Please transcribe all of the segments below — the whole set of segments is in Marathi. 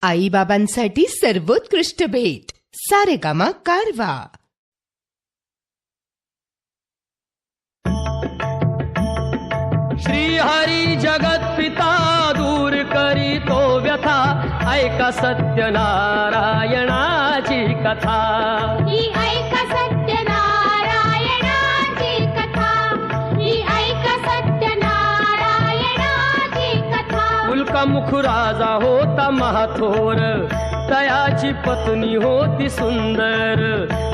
आई बाबांसाठी सर्वोत्कृष्ट भेट सारेगामा कारवा। श्री हरी जगत पिता दूर करी तो व्यथा, ऐका सत्यनारायणाची कथा। ही ऐका सत्यनारायणाची कथा, ही ऐका सत्यनारायणाची कथा। उल्कामुख राजा होता महाथोर, तयाची पत्नी होती सुंदर।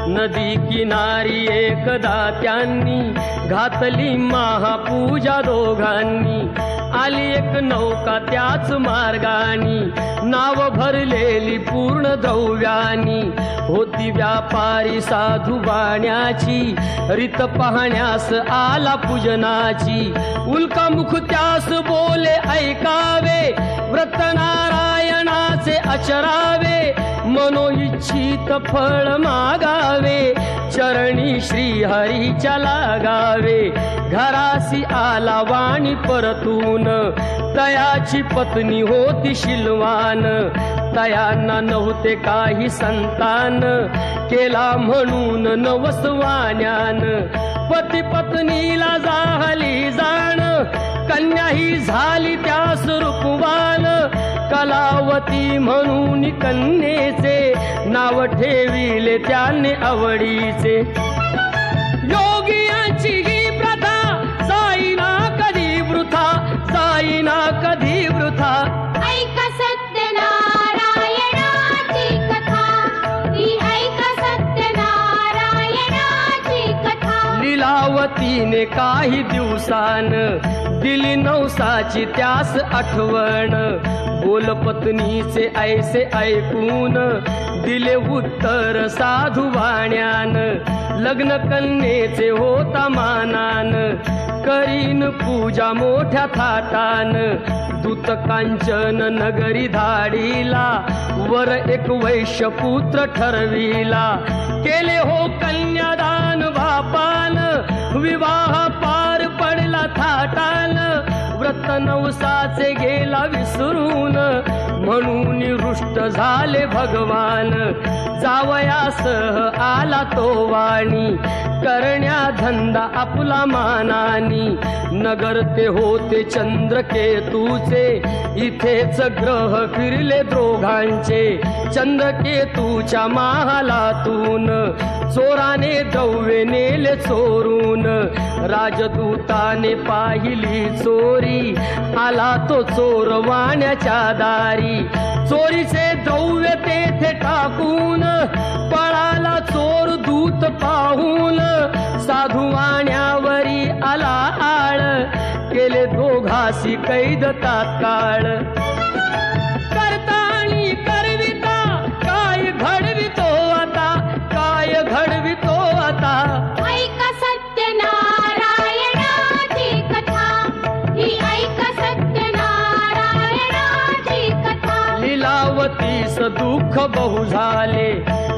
नदी किनारी एकदा त्यांनी घातली महापूजा दोघांनी। आली एक नौका त्याच मार्गानी, नाव भरलेली पूर्ण द्रव्यानी। होती व्यापारी साधू बाण्याची, रीत पाहण्यास आला पूजनाची। उल्कामुख त्यास बोले ऐकावे, व्रत नारायणाचे आचरावे। मनोइच्छित फळ मागावे, चरणी श्री हरीच्या लागावे। घरासी आला वाणी परतून, तयाची पत्नी होती शिलवान। तयांना नव्हते काही संतान, केला म्हणून नवसवान्यान। पती पत्नीला झाली जाण, कन्या ही झाली त्यास रूपवान। कलावती म्हणून कन्येचे, नाव ठेविले त्याने आवडीचे। योगियांची ही प्रथा, जाईना कधी वृथा, जाईना कधी वृथा। ऐका सत्यनारायणाची कथा, ही ऐका सत्यनारायणाची कथा। लीलावतीने काही दिवसान, दिली नवसाची त्यास आठवण। बोल पत्नीचे ऐसे ऐकून, दिले उत्तर साधू वाण्यान। लग्न कन्येचे होता मानान, करीन पूजा मोठ्या थाटान। दूत कांचन नगरी धाडीला, वर एक वैश्य पुत्र ठरविला। केले हो कन्यादान बापान, विवाह पार पडला थाटान। व्रत नवसाचे गेला विसरून, म्हणून रुष्ट झाले भगवान। जावयासह आला तो वाणी, करण्या धंदा आपला मानानी। नगर ते होते चंद्रकेतूचे, इथेच ग्रह फिरले दोघांचे। चंद्रकेतूच्या महालातून, चोराने द्रव्य नेले चोरून। राजदूताने पाहिली चोरी, आला तो चोर वाण्याच्या दारी। चोरीचे द्रव्य तेथे टाकून, पळाला चोर दूत पाहून। साधू वाण्यावरी आला आळ, केले दोघासी कैद तात्काळ। करता आणि करविता, काय घडवितो आता, काय घडवितो आता। ऐका सत्यनारायणाची कथा, ही ऐका सत्यनारायणाची कथा। लीलावतीस दुःख बहु झाले,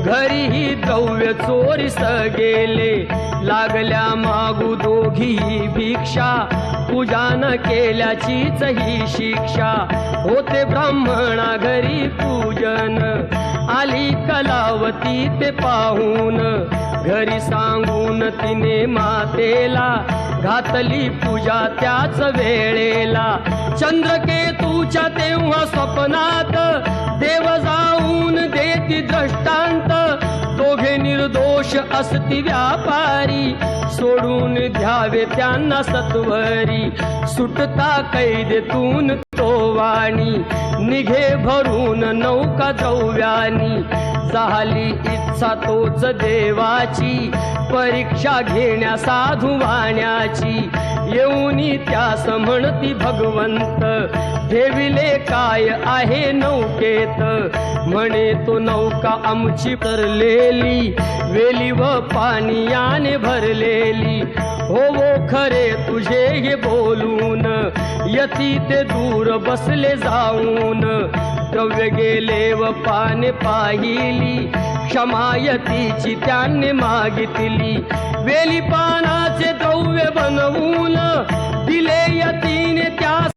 घरीही द्रव्य चोरीस गेले। लागल्या मागू दोघी भिक्षा, पूजा न केल्याचीच ही शिक्षा। होते ब्राह्मणा घरी पूजन, आली कलावती ते पाहून। घरी सांगून तिने मातेला, घातली पूजा त्याच वेळेला। चंद्रकेतूच्या तेव्हा स्वप्नात, देव जाऊन देती दृष्टांत। दोघे निर्दोष असती व्यापारी, सोडून द्यावे त्यांना सत्वरी। सुटता कैदेतून तो वाणी, निघे भरून नौका द्रव्यानी। झाली इच्छा तोच देवाची, परीक्षा घेण्या साधू वाण्याची। येऊनी त्यास म्हणती भगवंत, ठेविले काय आहे नौकेत। म्हणे तो नौका आमची तरलेली, वेली व पाण्याने भरलेली। हो खरे तुझे हे बोलून, यती ते दूर बसले जाऊन। द्रव्य गेले व पाने पाहिली, क्षमायतीची त्यांनी मागितली। वेली पानाचे द्रव्य बनवून, दिले यतीने त्या